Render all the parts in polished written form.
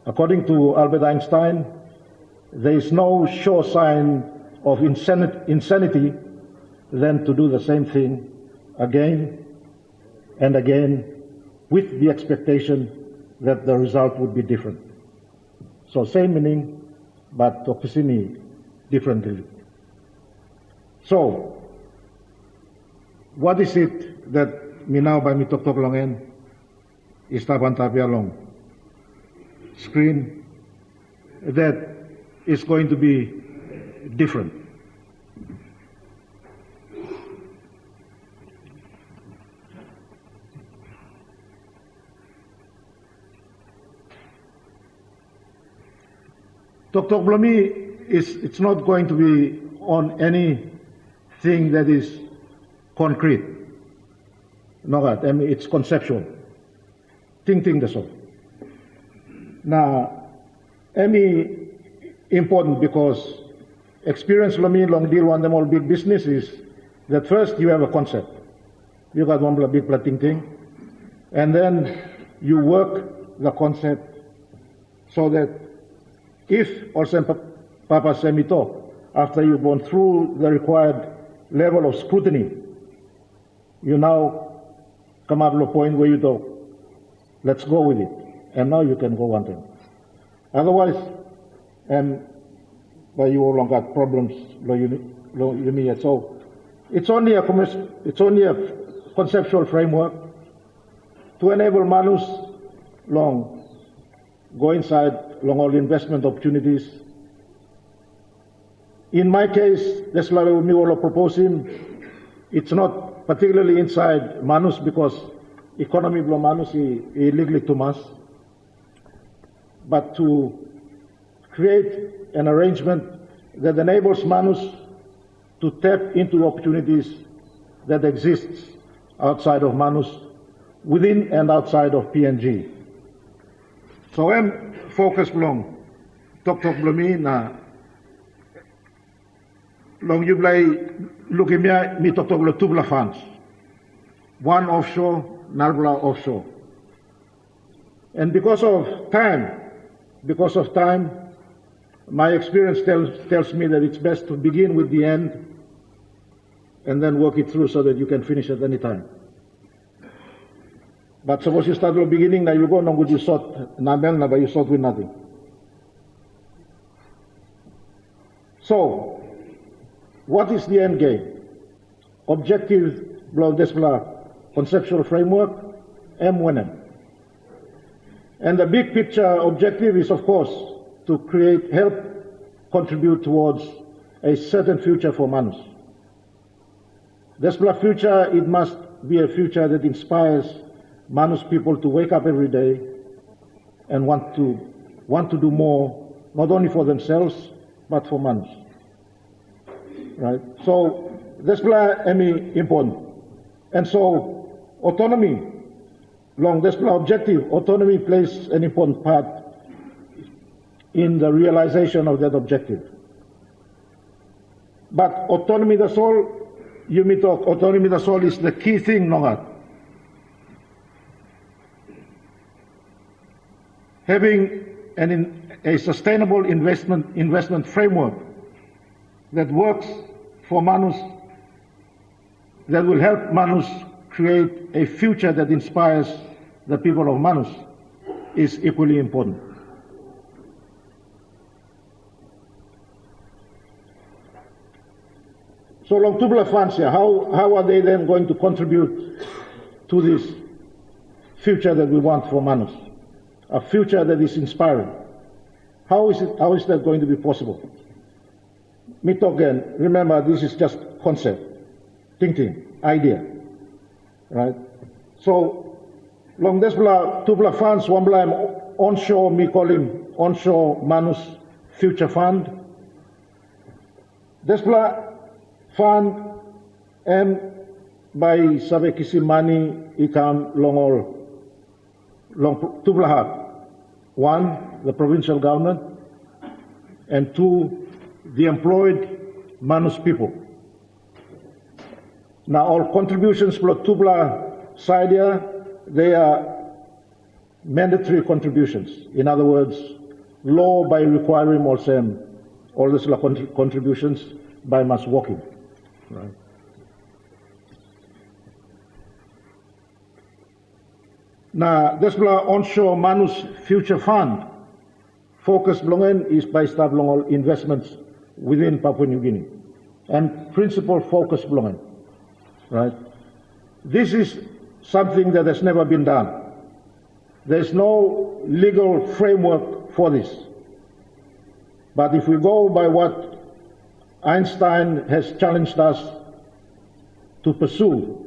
According to Albert Einstein, there is no sure sign of insanity than to do the same thing again and again with the expectation that the result would be different. So same meaning, but opposite differently. So, what is it that minaw by mitoktok longen is taban tapia long screen that is going to be different? Tok-tok blomi it's not going to be on anything that is concrete. No, I mean, it's conceptual. Think that's all. Now, any important because experience lomi long deal one them all big business is that first you have a concept. You got one big thing, and then you work the concept so that if also Papa Semito, after you've gone through the required level of scrutiny, you now come up to a point where you go, let's go with it. And now you can go on to it. Otherwise, but you all got problems, so it's only a conceptual framework to enable Manus long go inside long all investment opportunities. In my case, that's why we will propose him. It's not particularly inside Manus because economy of Manus is illegally too much, but to create an arrangement that enables Manus to tap into opportunities that exists outside of Manus, within and outside of PNG. So I'm focused long, talk blomi na long you play looking at me talk tubla funds. One offshore, Narbla offshore. And because of time, my experience tells me that it's best to begin with the end and then work it through so that you can finish at any time. But suppose you start at the beginning, now you go, no good, you sort, but you sort with nothing. So, what is the end game? Objective, conceptual framework, M1M. And the big picture objective is, of course, to help contribute towards a certain future for Manus. This future, it must be a future that inspires Manus people to wake up every day and want to do more, not only for themselves, but for Manus. Right? So, this is important. And so, autonomy, long this objective, autonomy plays an important part in the realization of that objective. But autonomy the soul, you may talk, autonomy the soul is the key thing, no? Having a sustainable investment framework that works for Manus, that will help Manus create a future that inspires the people of Manus, is equally important. So long tubular funds here, how are they then going to contribute to this future that we want for Manus? A future that is inspiring. How is that going to be possible? Me talk again, remember this is just concept, thinking, idea, right? So, long this tubular funds, one blame onshore, me call him onshore Manus Future Fund. This fund by sabe kisi money ikan long tubular hat. One, the provincial government, and two, the employed Manus people. Now, all contributions for tubular side here, they are mandatory contributions. In other words, law by requiring all these contributions by mass working. Right. Now, this onshore Manus Future Fund focus belongan is by staff long investments within Papua New Guinea, and principal focus belongan. Right. This is something that has never been done. There's no legal framework for this. But if we go by what Einstein has challenged us to pursue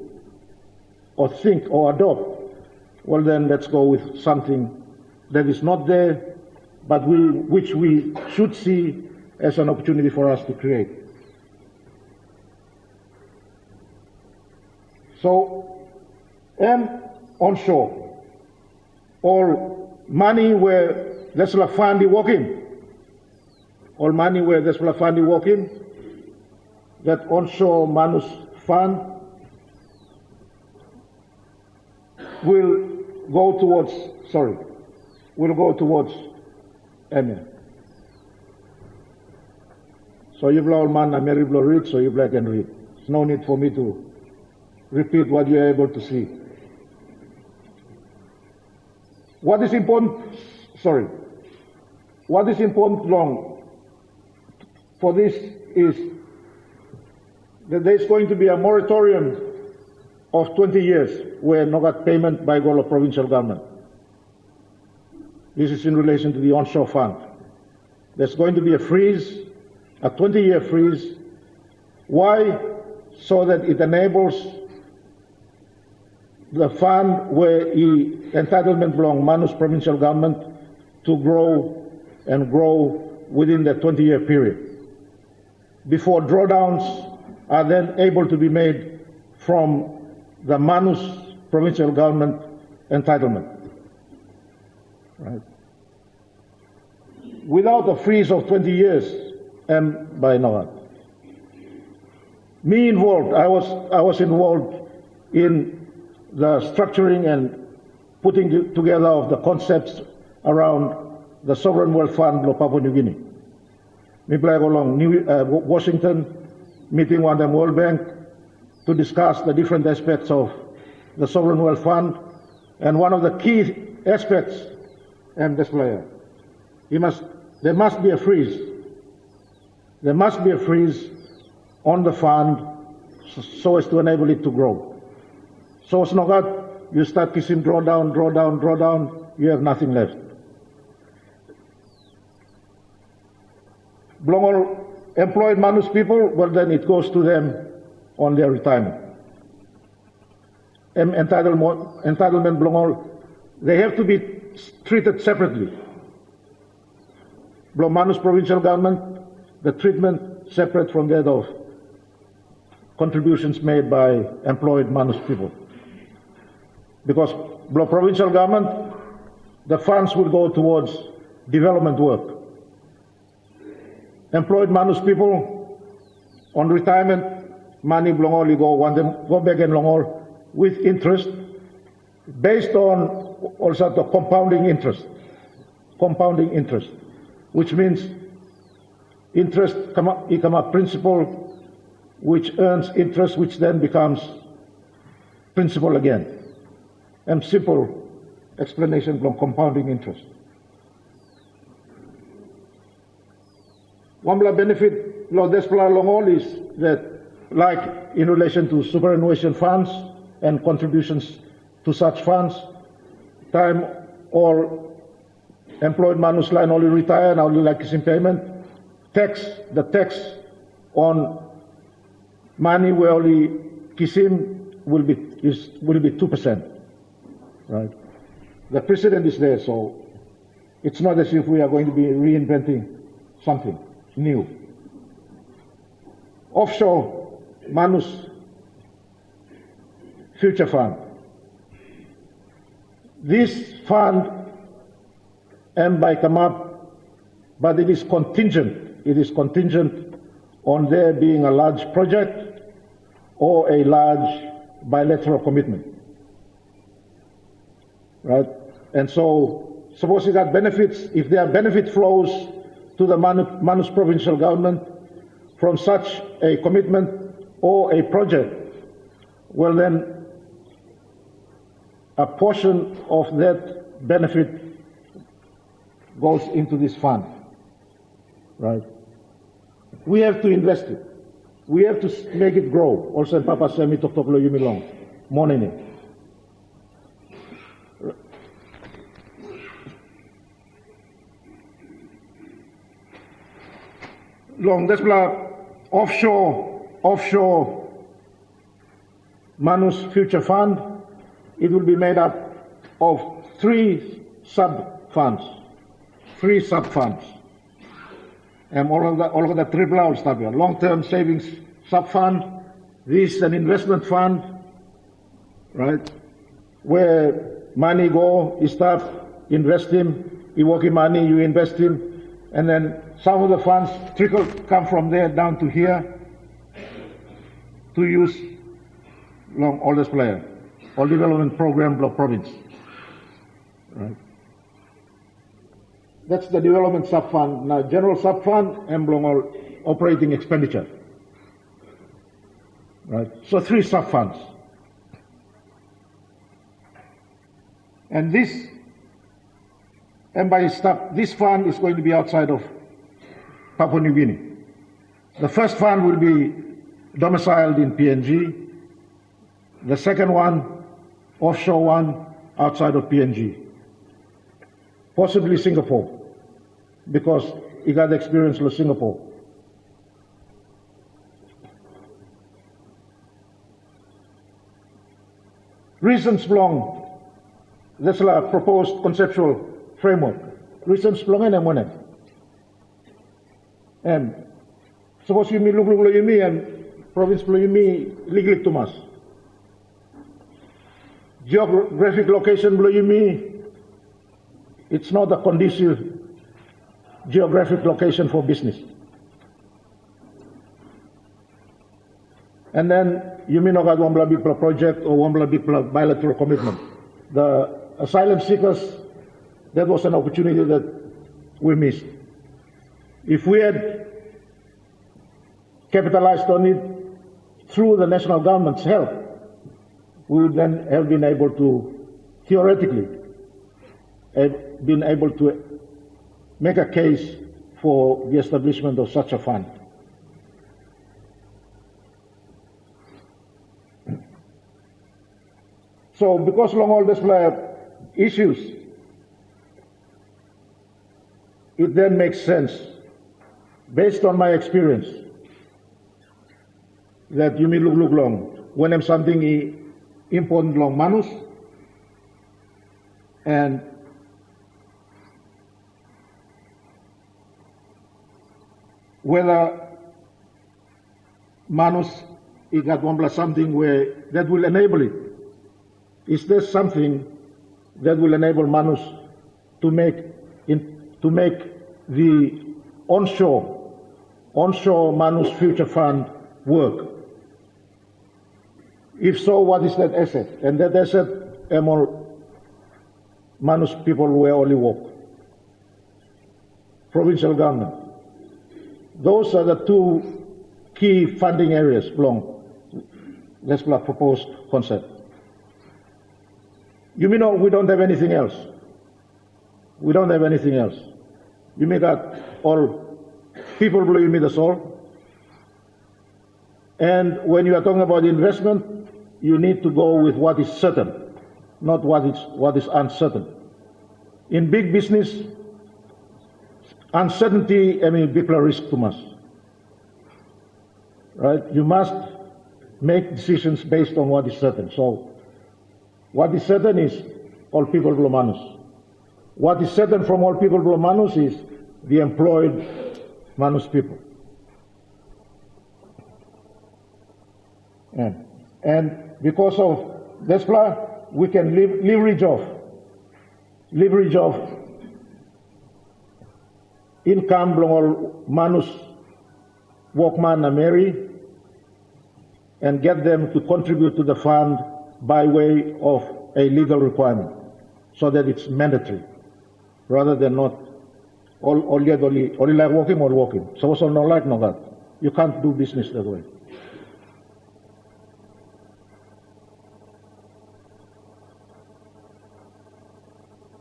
or think or adopt, well then let's go with something that is not there, but which we should see as an opportunity for us to create. So, onshore, all money where there's a fund working, all money where there's a fund working, that onshore Manus fund will go towards Emir. So you blow man, Ameri blow read, so you black and read. There's no need for me to repeat what you're able to see. What is important long for this is that there's going to be a moratorium of 20 years where no got payment by Golo provincial government. This is in relation to the onshore fund. There's going to be a freeze, a 20-year freeze. Why? So that it enables the fund where the entitlement belongs Manus provincial government to grow and grow within the 20-year period, before drawdowns are then able to be made from the Manus provincial government entitlement. Right. Without a freeze of 20 years, and by now, me involved, I was involved in the structuring and putting together of the concepts around the Sovereign Wealth Fund of Papua New Guinea. Me play along Washington, meeting one the World Bank to discuss the different aspects of the Sovereign Wealth Fund, and one of the key aspects, and this player, there must be a freeze. There must be a freeze on the fund so as to enable it to grow. So it's not that you start kissing draw down, you have nothing left. Blongol employed Manus people, well then it goes to them on their retirement. Entitlement Blongol, they have to be treated separately. Manus provincial government, the treatment separate from that of contributions made by employed Manus people. Because provincial government, the funds will go towards development work. Employed Manus people on retirement, money Blongol go back in Blongol with interest, based on also the compounding interest, which means interest come up principal, which earns interest, which then becomes principal again. And simple explanation from compounding interest. One benefit of this long is that, like in relation to superannuation funds and contributions to such funds, time all employed Manus line only retire and only like is in payment, the tax on money where only Kisim will be 2%. Right. The precedent is there, so it's not as if we are going to be reinventing something new. Offshore Manus Future Fund. This fund by come up, but it is contingent. It is contingent on there being a large project or a large bilateral commitment. Right? And so, suppose it got benefits, if there are benefit flows to the Manus provincial government from such a commitment or a project, well then, a portion of that benefit goes into this fund, right? We have to invest it. We have to make it grow. Also, Papa Semi Toklo Yumi Long, Monini. Long, that's offshore Manus Future Fund. It will be made up of three sub-funds. And all of the triple out stuff here. Long-term savings sub-fund. This is an investment fund, right? Where money go, you start investing, you work in money, you invest in, and then some of the funds come from there down to here to use long all this player, all development program block province, right? That's the development sub-fund. Now, general sub-fund and all operating expenditure. Right? So 3 sub-funds. And this fund is going to be outside of Papua New Guinea. The first fund will be domiciled in PNG. The second one, offshore one, outside of PNG. Possibly Singapore, because he got experience with Singapore. Reasons belong, that's a proposed conceptual framework. Reasons belong in M1. And suppose you look and province you legally to mas. Geographic location you it's not a conducive geographic location for business. And then you may not have one big project or one big bilateral commitment. The asylum seekers, that was an opportunity that we missed. If we had capitalized on it through the national government's help, we would then have been able to, theoretically, been able to make a case for the establishment of such a fund. So, because along all these issues, it then makes sense, based on my experience, that you may look long when I'm something important long Manus, and whether Manus it got one plus something where that will enable it. Is there something that will enable Manus to make the onshore Manus Future Fund work? If so, what is that asset? And that asset, all Manus people who only work. Provincial government. Those are the 2 key funding areas belong. That's the proposed concept. You may know we don't have anything else. We don't have anything else. You may got all people below you meet us all. And when you are talking about investment, you need to go with what is certain, not what is uncertain. In big business, uncertainty, big risk to us. Right? You must make decisions based on what is certain. So, what is certain is all people below Manus. What is certain from all people below Manus is the employed Manus people. And because of DESPLA, we can leverage off income from all Manus workman and Mary, and get them to contribute to the fund by way of a legal requirement. so that it's mandatory, rather than not only like walking or walking. So also no like, no that. You can't do business that way.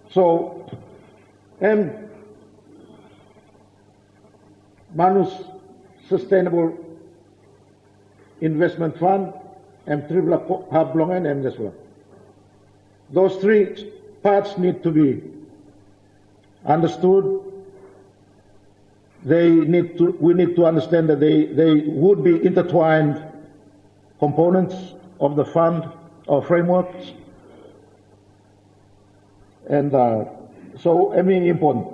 So, and Manus Sustainable Investment Fund, and Tribla Hablongan, and as well. Those three parts need to be understood. We need to understand that they would be intertwined components of the fund or frameworks. And so, I mean, important.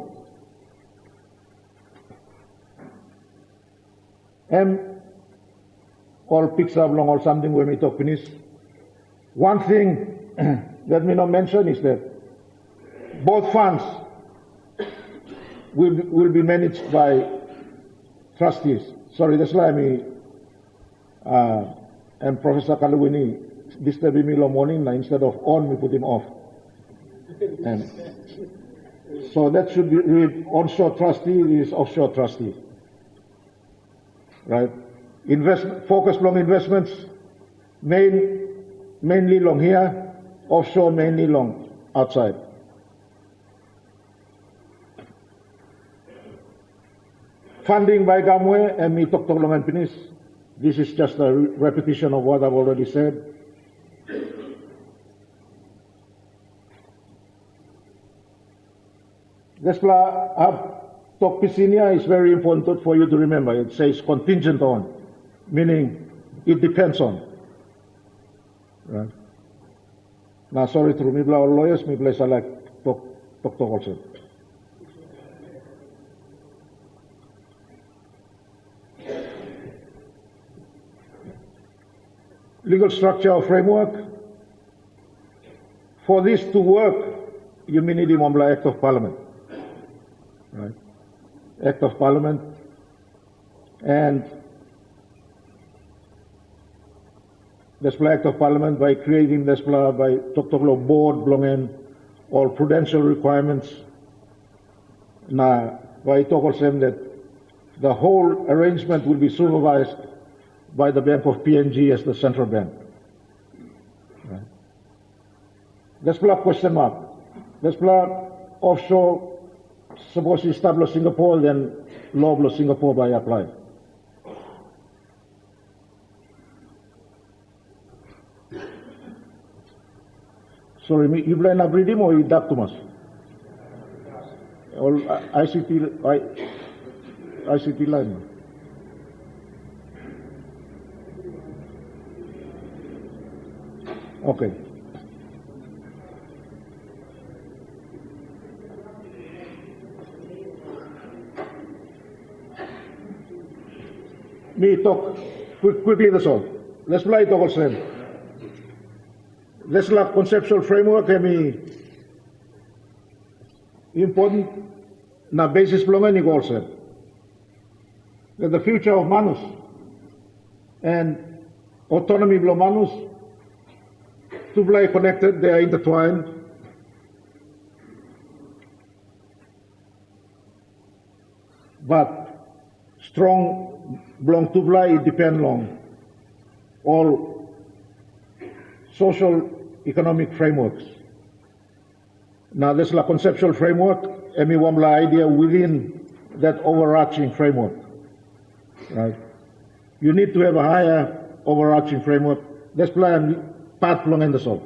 All picks up along or something when we talk finish. One thing that we not mention is that both funds will be managed by trustees. Sorry, that's why and Professor Kaluwini disturbing me in the morning. Instead of on, we put him off. And so that should be read onshore trustee is offshore trustee. Right? Focus long investments, mainly long here, offshore mainly long outside. Funding by Gamwe, and me talk long and finish. This is just a repetition of what I've already said. Despla talk Pisinia is very important for you to remember. It says contingent on, meaning it depends on. Right? Now, sorry to me, our lawyers, me place I like talk also. Legal structure or framework. For this to work, you may need the Mambla Act of Parliament. Right? Act of Parliament, and Despla Act of Parliament by creating Despla by Toktovlo board belonging all prudential requirements. Na by Tokosem that the whole arrangement will be supervised by the Bank of PNG as the central bank. Right? Despla question mark. Despla offshore. Suppose you establish Singapore, then law of Singapore by apply. Sorry, you blame up reading or you adapt to us? All ICT line. Okay. Me talk quickly that's all. Let's play it also. Let's like conceptual framework important na basis belongan ni also. That the future of Manus and autonomy belong Manus to play connected, they are intertwined. But strong belong to fly, it depends on all social economic frameworks. Now this is a conceptual framework, and we want the idea within that overarching framework. Right? You need to have a higher overarching framework. That's plan part long in the soul.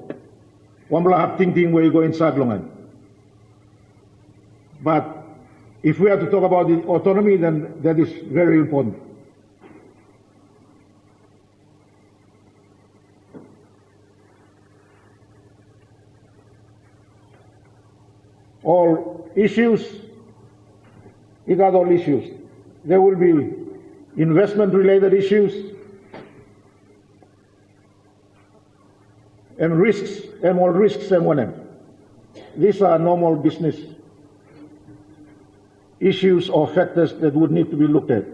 One have thinking where you go inside long. But if we have to talk about the autonomy, then that is very important. All issues, you got all issues. There will be investment-related issues and risks, and all risks and one. These are normal business issues or factors that would need to be looked at.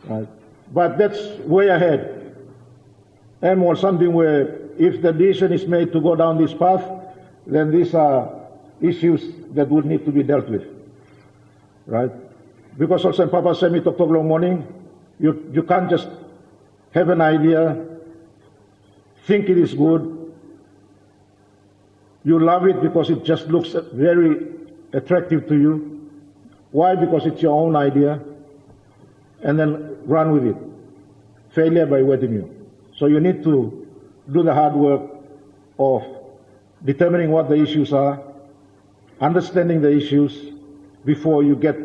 Right? But that's way ahead. And or something where if the decision is made to go down this path, then these are issues that would need to be dealt with, right? Because also in Papa Semi talk morning, you can't just have an idea, think it is good, you love it because it just looks very attractive to you. Why? Because it's your own idea, and then run with it. Failure by wetting you. So you need to do the hard work of determining what the issues are, understanding the issues before you get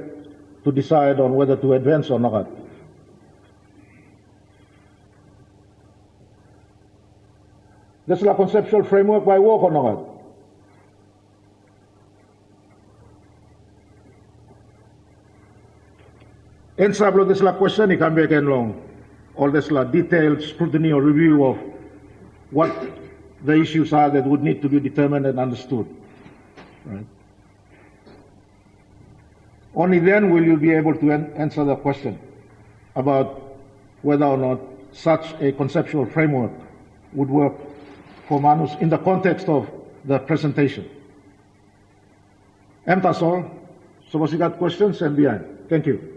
to decide on whether to advance or not. This is a conceptual framework by work or not. En sablo this la question ni can be long. All this la detailed scrutiny or review of what the issues are that would need to be determined and understood. Right? Only then will you be able to answer the question about whether or not such a conceptual framework would work for Manus in the context of the presentation. That's all. So, you got questions and behind. Thank you.